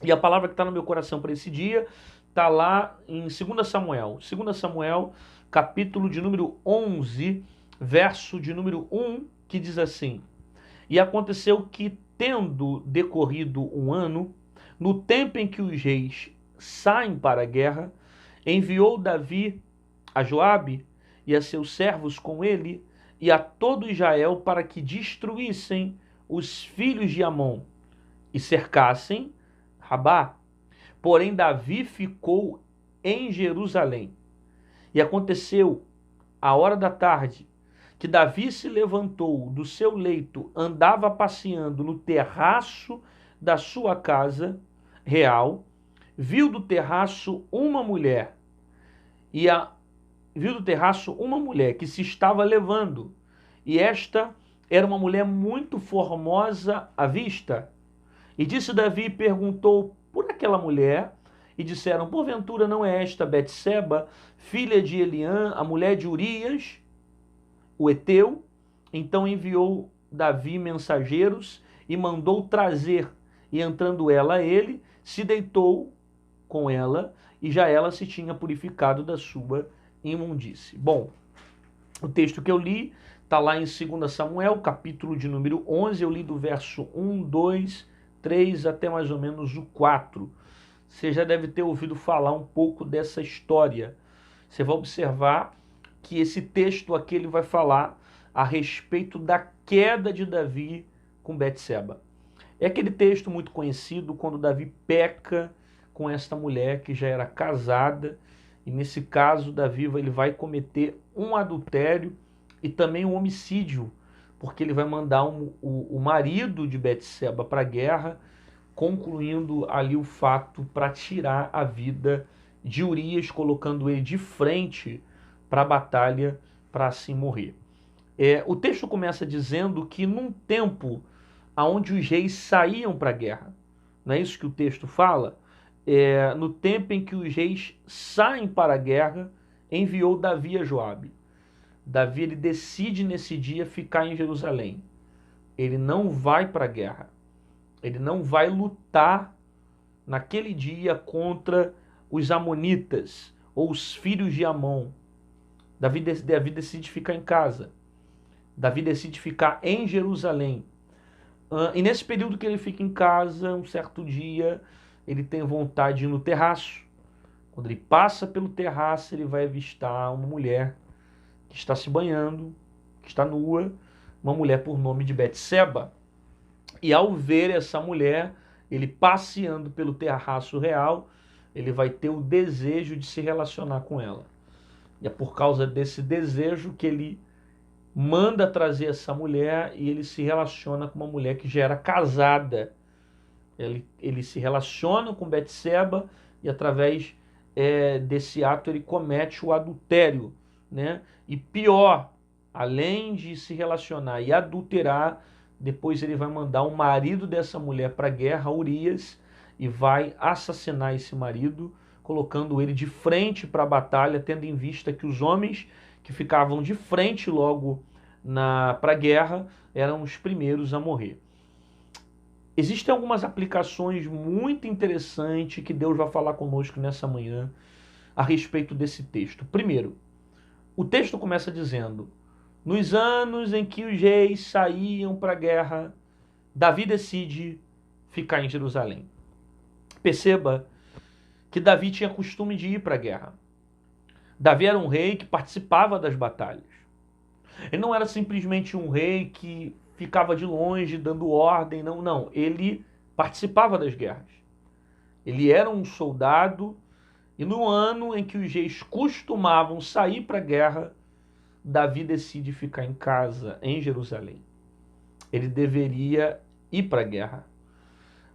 E a palavra que está no meu coração para esse dia está lá em 2 Samuel. 2 Samuel, capítulo de número 11, verso de número 1, que diz assim: E aconteceu que, tendo decorrido um ano, no tempo em que os reis saem para a guerra, enviou Davi a Joabe e a seus servos com ele e a todo Israel para que destruíssem os filhos de Amon e cercassem Rabá. Porém, Davi ficou em Jerusalém. E aconteceu, à hora da tarde, que Davi se levantou do seu leito, andava passeando no terraço da sua casa real, viu do terraço uma mulher, e viu do terraço uma mulher que se estava levando, e esta era uma mulher muito formosa à vista. E disse Davi e perguntou por aquela mulher, e disseram: porventura não é esta Betseba, filha de Eliã, a mulher de Urias, o heteu? Então enviou Davi mensageiros e mandou trazer, e entrando ela a ele, se deitou com ela, e já ela se tinha purificado da sua imundície. Bom, o texto que eu li está lá em 2 Samuel, capítulo de número 11, eu li do verso 1, 2, 3 até mais ou menos o 4. Você já deve ter ouvido falar um pouco dessa história. Você vai observar que esse texto aqui ele vai falar a respeito da queda de Davi com Betseba. É aquele texto muito conhecido quando Davi peca com esta mulher que já era casada, e nesse caso Davi ele vai cometer um adultério e também um homicídio, porque ele vai mandar o marido de Betseba para a guerra, concluindo ali o fato para tirar a vida de Urias, colocando ele de frente para a batalha para assim morrer. O texto começa dizendo que num tempo onde os reis saíam para a guerra, não é isso que o texto fala? No tempo em que os reis saem para a guerra, enviou Davi a Joabe. Davi ele decide nesse dia ficar em Jerusalém. Ele não vai para a guerra. Ele não vai lutar naquele dia contra os amonitas ou os filhos de Amon. Davi decide ficar em casa. Davi decide ficar em Jerusalém. E nesse período que ele fica em casa, um certo dia, ele tem vontade de ir no terraço. Quando ele passa pelo terraço, ele vai avistar uma mulher que está se banhando, que está nua, uma mulher por nome de Betseba. E ao ver essa mulher, ele passeando pelo terraço real, ele vai ter o desejo de se relacionar com ela. E é por causa desse desejo que ele manda trazer essa mulher e ele se relaciona com uma mulher que já era casada. Ele se relaciona com Betseba e através desse ato ele comete o adultério, né? E pior, além de se relacionar e adulterar, depois ele vai mandar o marido dessa mulher para a guerra, Urias, e vai assassinar esse marido, colocando ele de frente para a batalha, tendo em vista que os homens que ficavam de frente logo para a guerra eram os primeiros a morrer. Existem algumas aplicações muito interessantes que Deus vai falar conosco nessa manhã a respeito desse texto. Primeiro, o texto começa dizendo: nos anos em que os reis saíam para a guerra, Davi decide ficar em Jerusalém. Perceba que Davi tinha costume de ir para a guerra. Davi era um rei que participava das batalhas. Ele não era simplesmente um rei que ficava de longe dando ordem, não. Ele participava das guerras. Ele era um soldado e no ano em que os reis costumavam sair para a guerra, Davi decide ficar em casa, em Jerusalém. Ele deveria ir para a guerra.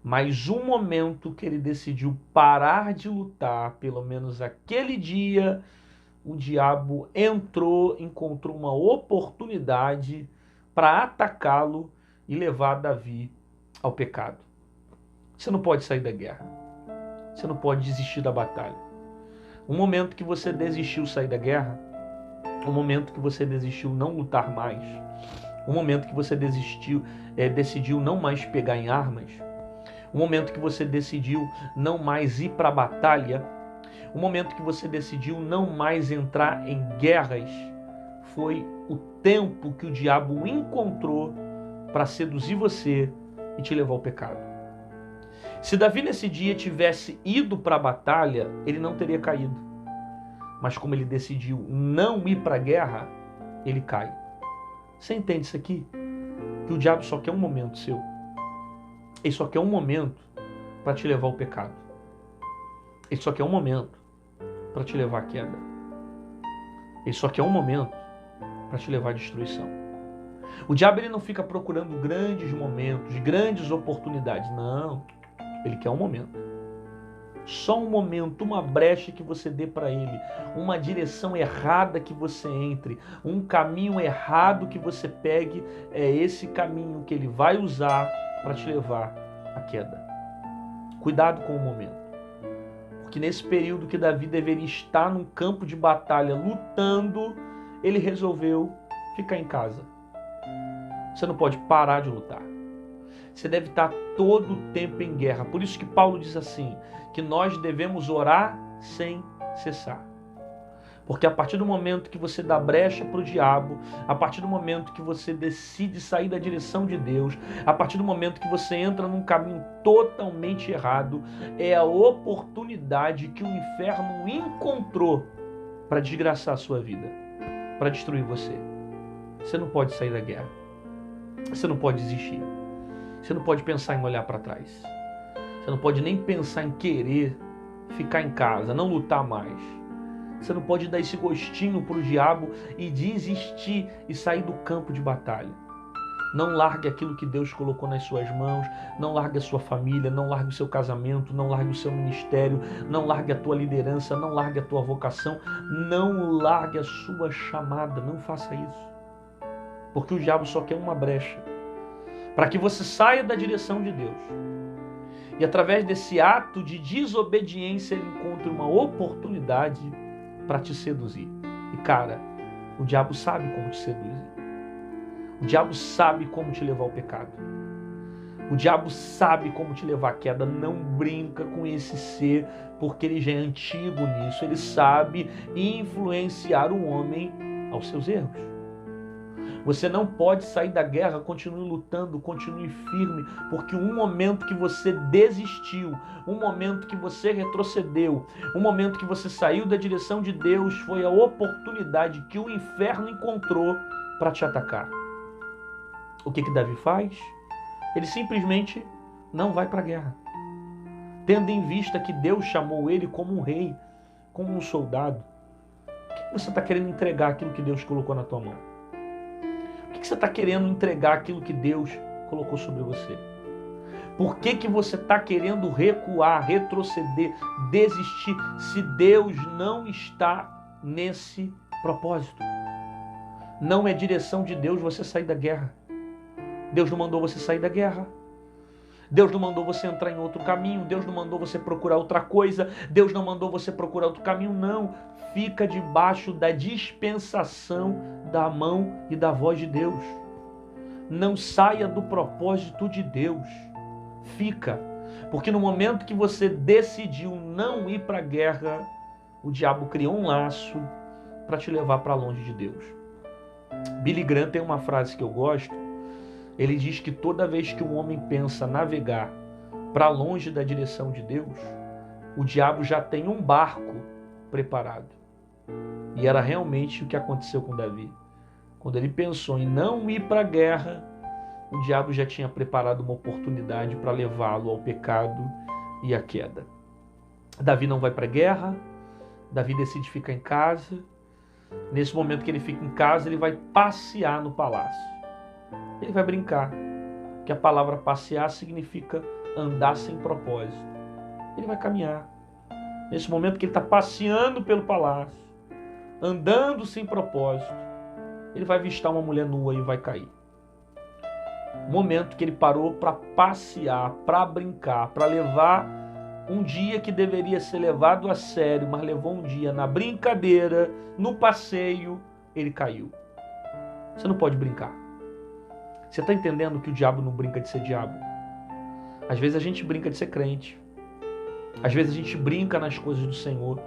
Mas o momento que ele decidiu parar de lutar, pelo menos aquele dia, o diabo encontrou uma oportunidade para atacá-lo e levar Davi ao pecado. Você não pode sair da guerra. Você não pode desistir da batalha. O momento que você desistiu de sair da guerra, o momento que você desistiu não lutar mais, o momento que você decidiu não mais pegar em armas, o momento que você decidiu não mais ir para a batalha, o momento que você decidiu não mais entrar em guerras, foi o tempo que o diabo encontrou para seduzir você e te levar ao pecado. Se Davi nesse dia tivesse ido para a batalha, ele não teria caído. Mas como ele decidiu não ir para a guerra, ele cai. Você entende isso aqui? Que o diabo só quer um momento seu. Ele só quer um momento para te levar ao pecado. Ele só quer um momento para te levar à queda. Ele só quer um momento para te levar à destruição. O diabo ele não fica procurando grandes momentos, grandes oportunidades. Não. Ele quer um momento. Só um momento, uma brecha que você dê para ele, uma direção errada que você entre, um caminho errado que você pegue, é esse caminho que ele vai usar para te levar à queda. Cuidado com o momento. Porque nesse período que Davi deveria estar num campo de batalha lutando, ele resolveu ficar em casa. Você não pode parar de lutar. Você deve estar todo o tempo em guerra. Por isso que Paulo diz assim, que nós devemos orar sem cessar. Porque a partir do momento que você dá brecha para o diabo, a partir do momento que você decide sair da direção de Deus, a partir do momento que você entra num caminho totalmente errado, é a oportunidade que o inferno encontrou para desgraçar a sua vida, para destruir você. Você não pode sair da guerra. Você não pode desistir. Você não pode pensar em olhar para trás. Você não pode nem pensar em querer ficar em casa, não lutar mais. Você não pode dar esse gostinho para o diabo e desistir e sair do campo de batalha. Não largue aquilo que Deus colocou nas suas mãos, não largue a sua família, não largue o seu casamento, não largue o seu ministério, não largue a tua liderança, não largue a tua vocação, não largue a sua chamada, não faça isso. Porque o diabo só quer uma brecha para que você saia da direção de Deus. E através desse ato de desobediência, ele encontre uma oportunidade para te seduzir. E cara, o diabo sabe como te seduzir. O diabo sabe como te levar ao pecado. O diabo sabe como te levar à queda. Não brinca com esse ser, porque ele já é antigo nisso. Ele sabe influenciar o homem aos seus erros. Você não pode sair da guerra, continue lutando, continue firme, porque um momento que você desistiu, um momento que você retrocedeu, um momento que você saiu da direção de Deus, foi a oportunidade que o inferno encontrou para te atacar. O que Davi faz? Ele simplesmente não vai para a guerra. Tendo em vista que Deus chamou ele como um rei, como um soldado. O que você está querendo entregar aquilo que Deus colocou na tua mão? O que você está querendo entregar aquilo que Deus colocou sobre você? Por que você está querendo recuar, retroceder, desistir, se Deus não está nesse propósito? Não é direção de Deus você sair da guerra. Deus não mandou você sair da guerra. Deus não mandou você entrar em outro caminho. Deus não mandou você procurar outra coisa. Deus não mandou você procurar outro caminho. Não. Fica debaixo da dispensação da mão e da voz de Deus. Não saia do propósito de Deus. Fica. Porque no momento que você decidiu não ir para a guerra, o diabo criou um laço para te levar para longe de Deus. Billy Graham tem uma frase que eu gosto. Ele diz que toda vez que um homem pensa navegar para longe da direção de Deus, o diabo já tem um barco preparado. E era realmente o que aconteceu com Davi. Quando ele pensou em não ir para a guerra, o diabo já tinha preparado uma oportunidade para levá-lo ao pecado e à queda. Davi não vai para a guerra, Davi decide ficar em casa. Nesse momento que ele fica em casa, ele vai passear no palácio. Ele vai brincar, que a palavra passear significa andar sem propósito. Ele vai caminhar. Nesse momento que ele está passeando pelo palácio, andando sem propósito, ele vai avistar uma mulher nua e vai cair. Momento que ele parou para passear, para brincar, para levar um dia que deveria ser levado a sério, mas levou um dia na brincadeira, no passeio, ele caiu. Você não pode brincar. Você está entendendo que o diabo não brinca de ser diabo? Às vezes a gente brinca de ser crente. Às vezes a gente brinca nas coisas do Senhor,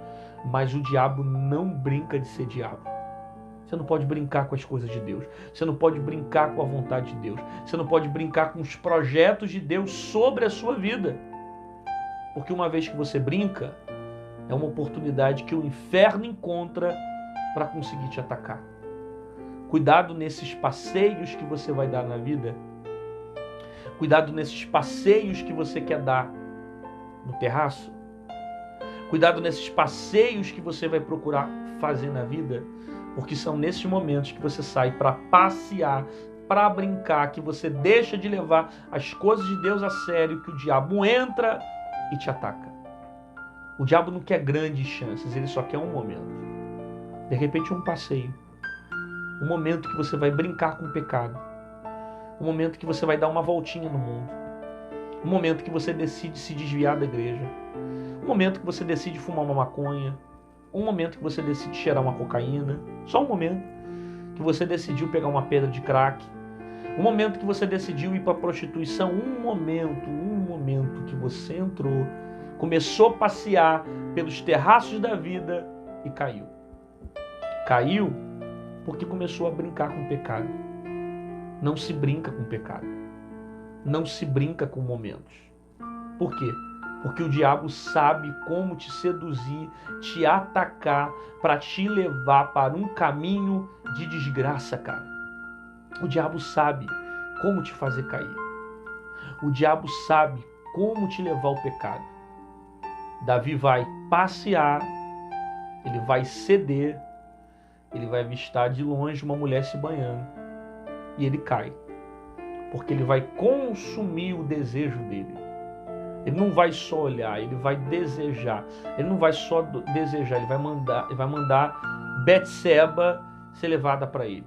mas o diabo não brinca de ser diabo. Você não pode brincar com as coisas de Deus. Você não pode brincar com a vontade de Deus. Você não pode brincar com os projetos de Deus sobre a sua vida. Porque uma vez que você brinca, é uma oportunidade que o inferno encontra para conseguir te atacar. Cuidado nesses passeios que você vai dar na vida. Cuidado nesses passeios que você quer dar no terraço. Cuidado nesses passeios que você vai procurar fazer na vida, porque são nesses momentos que você sai para passear, para brincar, que você deixa de levar as coisas de Deus a sério, que o diabo entra e te ataca. O diabo não quer grandes chances, ele só quer um momento. De repente um passeio. Um momento que você vai brincar com o pecado. Um momento que você vai dar uma voltinha no mundo. Um momento que você decide se desviar da igreja. Um momento que você decide fumar uma maconha. Um momento que você decide cheirar uma cocaína. Só um momento que você decidiu pegar uma pedra de crack. Um momento que você decidiu ir para a prostituição. Um momento que você entrou, começou a passear pelos terraços da vida e caiu. Caiu porque começou a brincar com o pecado. Não se brinca com o pecado. Não se brinca com momentos. Por quê? Porque o diabo sabe como te seduzir, te atacar, para te levar para um caminho de desgraça, cara. O diabo sabe como te fazer cair. O diabo sabe como te levar ao pecado. Davi vai passear, ele vai ceder, ele vai avistar de longe uma mulher se banhando e ele cai. Porque ele vai consumir o desejo dele. Ele não vai só olhar, ele vai desejar. Ele não vai só desejar, ele vai mandar Betseba ser levada para ele.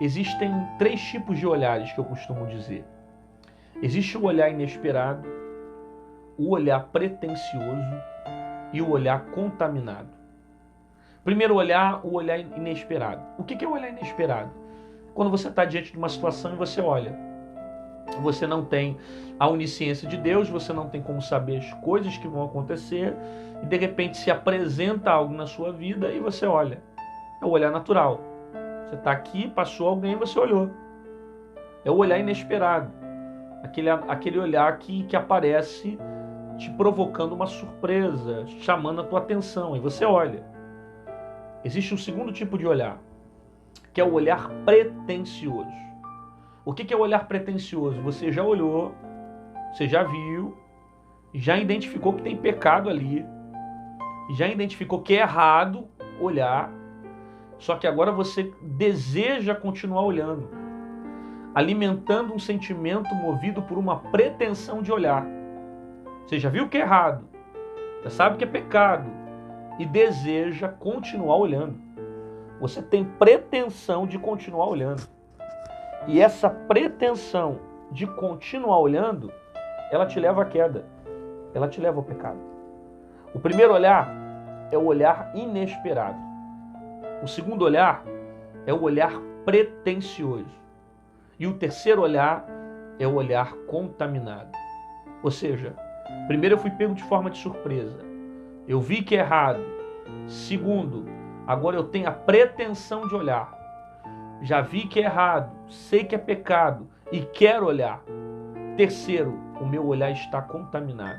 Existem 3 tipos de olhares que eu costumo dizer. Existe o olhar inesperado, o olhar pretensioso e o olhar contaminado. Primeiro olhar, o olhar inesperado. O que é o olhar inesperado? Quando você está diante de uma situação e você olha. Você não tem a onisciência de Deus, você não tem como saber as coisas que vão acontecer e de repente se apresenta algo na sua vida e você olha. É o olhar natural. Você está aqui, passou alguém e você olhou. É o olhar inesperado. Aquele olhar que aparece te provocando uma surpresa, chamando a tua atenção, e você olha. Existe um segundo tipo de olhar, que é o olhar pretensioso. O que é o olhar pretensioso? Você já olhou, você já viu, já identificou que tem pecado ali, já identificou que é errado olhar, só que agora você deseja continuar olhando, alimentando um sentimento movido por uma pretensão de olhar. Você já viu que é errado, já sabe que é pecado e deseja continuar olhando. Você tem pretensão de continuar olhando. E essa pretensão de continuar olhando, ela te leva à queda. Ela te leva ao pecado. O primeiro olhar é o olhar inesperado. O segundo olhar é o olhar pretensioso. E o terceiro olhar é o olhar contaminado. Ou seja, primeiro eu fui pego de forma de surpresa. Eu vi que é errado. Segundo, agora eu tenho a pretensão de olhar. Já vi que é errado, sei que é pecado e quero olhar. Terceiro, o meu olhar está contaminado.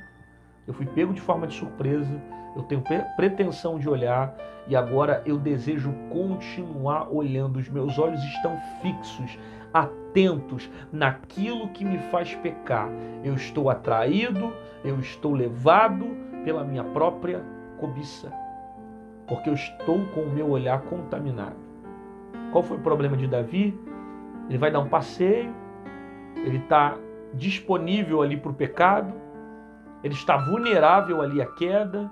Eu fui pego de forma de surpresa, eu tenho pretensão de olhar e agora eu desejo continuar olhando. Os meus olhos estão fixos, atentos naquilo que me faz pecar. Eu estou atraído, eu estou levado pela minha própria cobiça, porque eu estou com o meu olhar contaminado. Qual foi o problema de Davi? Ele vai dar um passeio, ele está disponível ali para o pecado, ele está vulnerável ali à queda,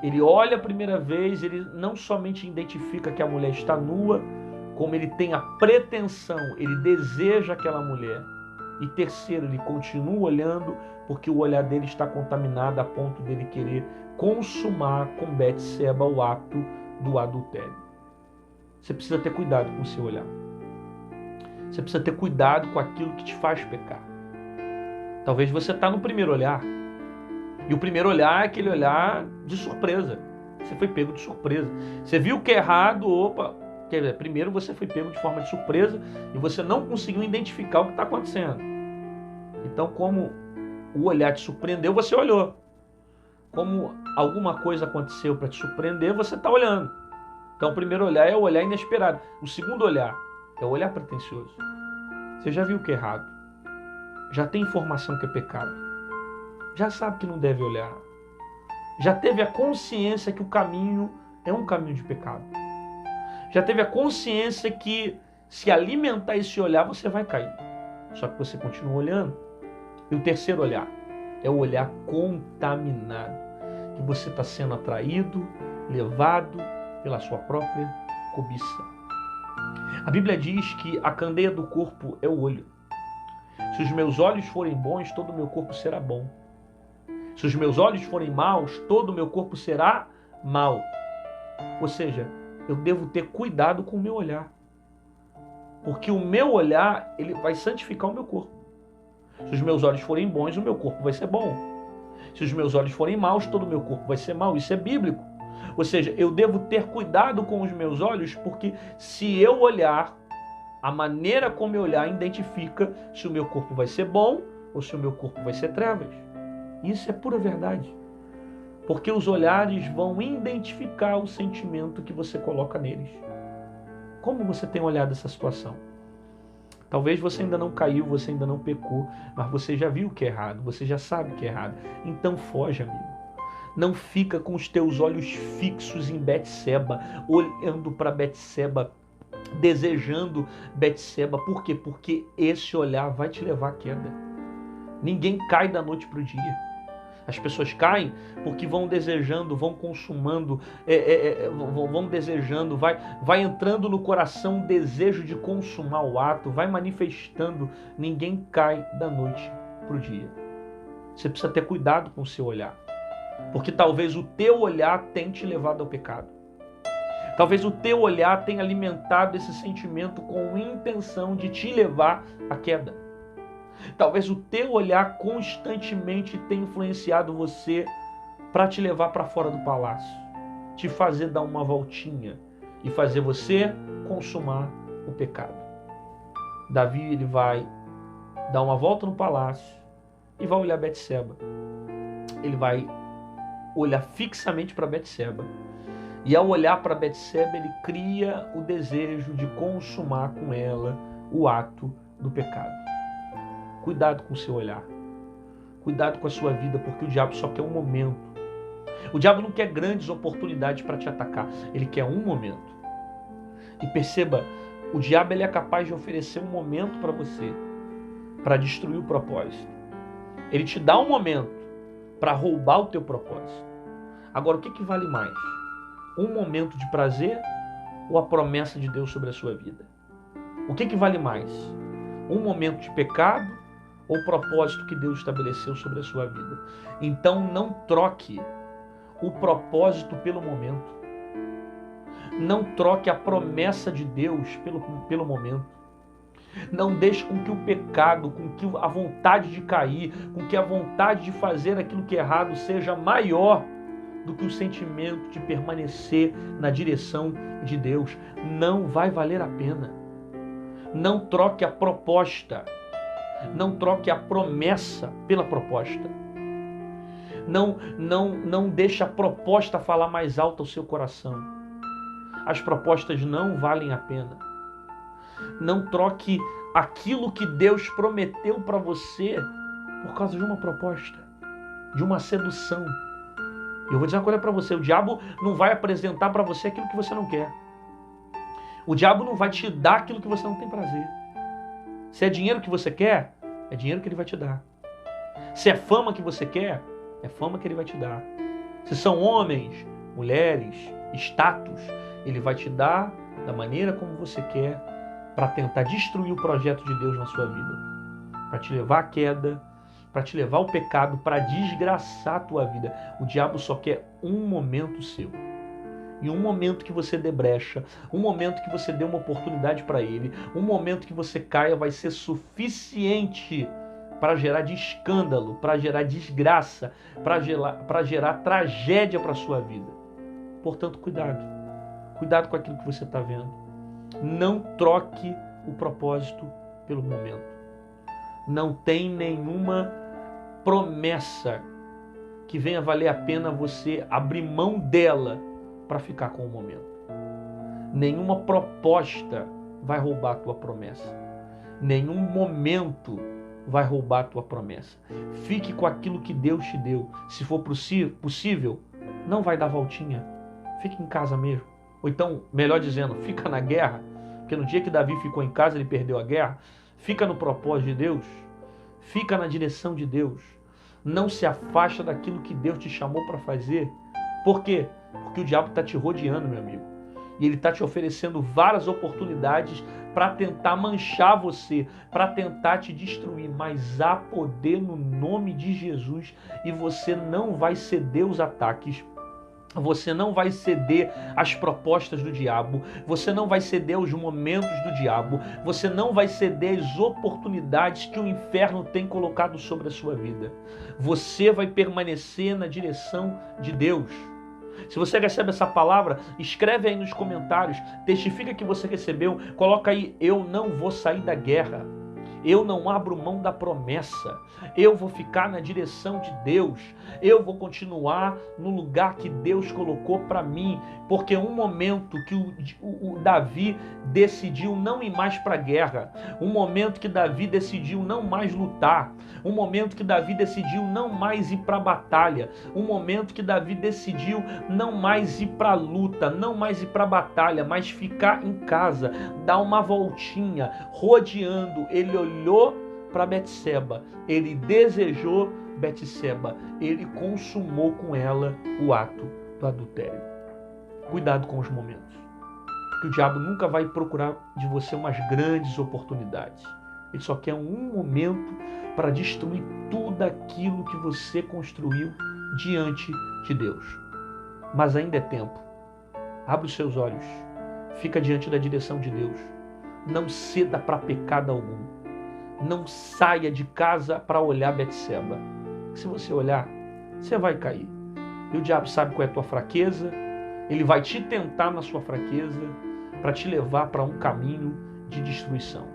ele olha a primeira vez, ele não somente identifica que a mulher está nua, como ele tem a pretensão, ele deseja aquela mulher. E terceiro, ele continua olhando porque o olhar dele está contaminado a ponto dele querer consumar com Betseba o ato do adultério. Você precisa ter cuidado com o seu olhar. Você precisa ter cuidado com aquilo que te faz pecar. Talvez você está no primeiro olhar. E o primeiro olhar é aquele olhar de surpresa. Você foi pego de surpresa. Você viu que é errado, opa. Quer dizer, primeiro você foi pego de forma de surpresa e você não conseguiu identificar o que está acontecendo. Então, como o olhar te surpreendeu, você olhou. Como alguma coisa aconteceu para te surpreender, você está olhando. Então, o primeiro olhar é o olhar inesperado. O segundo olhar é o olhar pretensioso. Você já viu que é errado. Já tem informação que é pecado. Já sabe que não deve olhar. Já teve a consciência que o caminho é um caminho de pecado. Já teve a consciência que se alimentar esse olhar, você vai cair. Só que você continua olhando. E o terceiro olhar é o olhar contaminado. Que você está sendo atraído, levado pela sua própria cobiça. A Bíblia diz que a candeia do corpo é o olho. Se os meus olhos forem bons, todo o meu corpo será bom. Se os meus olhos forem maus, todo o meu corpo será mau. Ou seja, eu devo ter cuidado com o meu olhar. Porque o meu olhar, ele vai santificar o meu corpo. Se os meus olhos forem bons, o meu corpo vai ser bom. Se os meus olhos forem maus, todo o meu corpo vai ser mau. Isso é bíblico. Ou seja, eu devo ter cuidado com os meus olhos, porque se eu olhar, a maneira como eu olhar identifica se o meu corpo vai ser bom ou se o meu corpo vai ser trevas. Isso é pura verdade. Porque os olhares vão identificar o sentimento que você coloca neles. Como você tem olhado essa situação? Talvez você ainda não caiu, você ainda não pecou, mas você já viu que é errado, você já sabe que é errado. Então foge, amigo. Não fica com os teus olhos fixos em Betseba, olhando para Betseba, desejando Betseba. Por quê? Porque esse olhar vai te levar à queda. Ninguém cai da noite para o dia. As pessoas caem porque vão desejando, vão consumando, vão desejando, vai entrando no coração o desejo de consumar o ato, vai manifestando. Ninguém cai da noite para o dia. Você precisa ter cuidado com o seu olhar. Porque talvez o teu olhar tenha te levado ao pecado. Talvez o teu olhar tenha alimentado esse sentimento com intenção de te levar à queda. Talvez o teu olhar constantemente tenha influenciado você para te levar para fora do palácio, te fazer dar uma voltinha e fazer você consumar o pecado. Davi, ele vai dar uma volta no palácio e vai olhar Betseba. Ele vai olhar fixamente para Betseba. E ao olhar para Betseba, ele cria o desejo de consumar com ela o ato do pecado. Cuidado com o seu olhar. Cuidado com a sua vida, porque o diabo só quer um momento. O diabo não quer grandes oportunidades para te atacar. Ele quer um momento. E perceba, o diabo ele é capaz de oferecer um momento para você, para destruir o propósito. Ele te dá um momento para roubar o teu propósito. Agora, o que vale mais? Um momento de prazer ou a promessa de Deus sobre a sua vida? O que vale mais? Um momento de pecado ou o propósito que Deus estabeleceu sobre a sua vida? Então não troque o propósito pelo momento. Não troque a promessa de Deus pelo momento. Não deixe com que o pecado, com que a vontade de cair, com que a vontade de fazer aquilo que é errado seja maior do que o sentimento de permanecer na direção de Deus. Não vai valer a pena. Não troque a proposta. Não troque a promessa pela proposta. Não deixe a proposta falar mais alto ao seu coração. As propostas não valem a pena. Não troque aquilo que Deus prometeu para você por causa de uma proposta, de uma sedução. Eu vou dizer uma coisa para você, o diabo não vai apresentar para você aquilo que você não quer. O diabo não vai te dar aquilo que você não tem prazer. Se é dinheiro que você quer, é dinheiro que ele vai te dar. Se é fama que você quer, é fama que ele vai te dar. Se são homens, mulheres, status, ele vai te dar da maneira como você quer para tentar destruir o projeto de Deus na sua vida. Para te levar à queda, para te levar ao pecado, para desgraçar a tua vida. O diabo só quer um momento seu. E um momento que você dê brecha, um momento que você dê uma oportunidade para ele, um momento que você caia vai ser suficiente para gerar de escândalo, para gerar desgraça, para gerar tragédia para a sua vida. Portanto, cuidado. Cuidado com aquilo que você está vendo. Não troque o propósito pelo momento. Não tem nenhuma promessa que venha valer a pena você abrir mão dela para ficar com o momento. Nenhuma proposta vai roubar a tua promessa. Nenhum momento vai roubar a tua promessa. Fique com aquilo que Deus te deu. Se for possível, não vai dar voltinha. Fique em casa mesmo. Ou então, melhor dizendo, fica na guerra. Porque no dia que Davi ficou em casa, ele perdeu a guerra. Fica no propósito de Deus. Fica na direção de Deus. Não se afasta daquilo que Deus te chamou para fazer. Por quê? Porque o diabo está te rodeando, meu amigo. E ele está te oferecendo várias oportunidades para tentar manchar você, para tentar te destruir. Mas há poder no nome de Jesus e você não vai ceder aos ataques. Você não vai ceder às propostas do diabo. Você não vai ceder aos momentos do diabo. Você não vai ceder às oportunidades que o inferno tem colocado sobre a sua vida. Você vai permanecer na direção de Deus. Se você recebe essa palavra, escreve aí nos comentários, testifica que você recebeu, coloca aí, eu não vou sair da guerra. Eu não abro mão da promessa. Eu vou ficar na direção de Deus. Eu vou continuar no lugar que Deus colocou para mim. Porque um momento que o Davi decidiu não ir mais para a guerra. Um momento que Davi decidiu não mais lutar. Um momento que Davi decidiu não mais ir para a batalha. Um momento que Davi decidiu não mais ir para a luta, não mais ir para a batalha, mas ficar em casa, dar uma voltinha, rodeando. Ele olhou para Betseba, ele desejou Betseba, ele consumou com ela o ato do adultério. Cuidado com os momentos, porque o diabo nunca vai procurar de você umas grandes oportunidades. Ele só quer um momento para destruir tudo aquilo que você construiu diante de Deus. Mas ainda é tempo. Abre os seus olhos, fica diante da direção de Deus. Não ceda para pecado algum. Não saia de casa para olhar Betseba. Se você olhar, você vai cair. E o diabo sabe qual é a tua fraqueza. Ele vai te tentar na sua fraqueza para te levar para um caminho de destruição.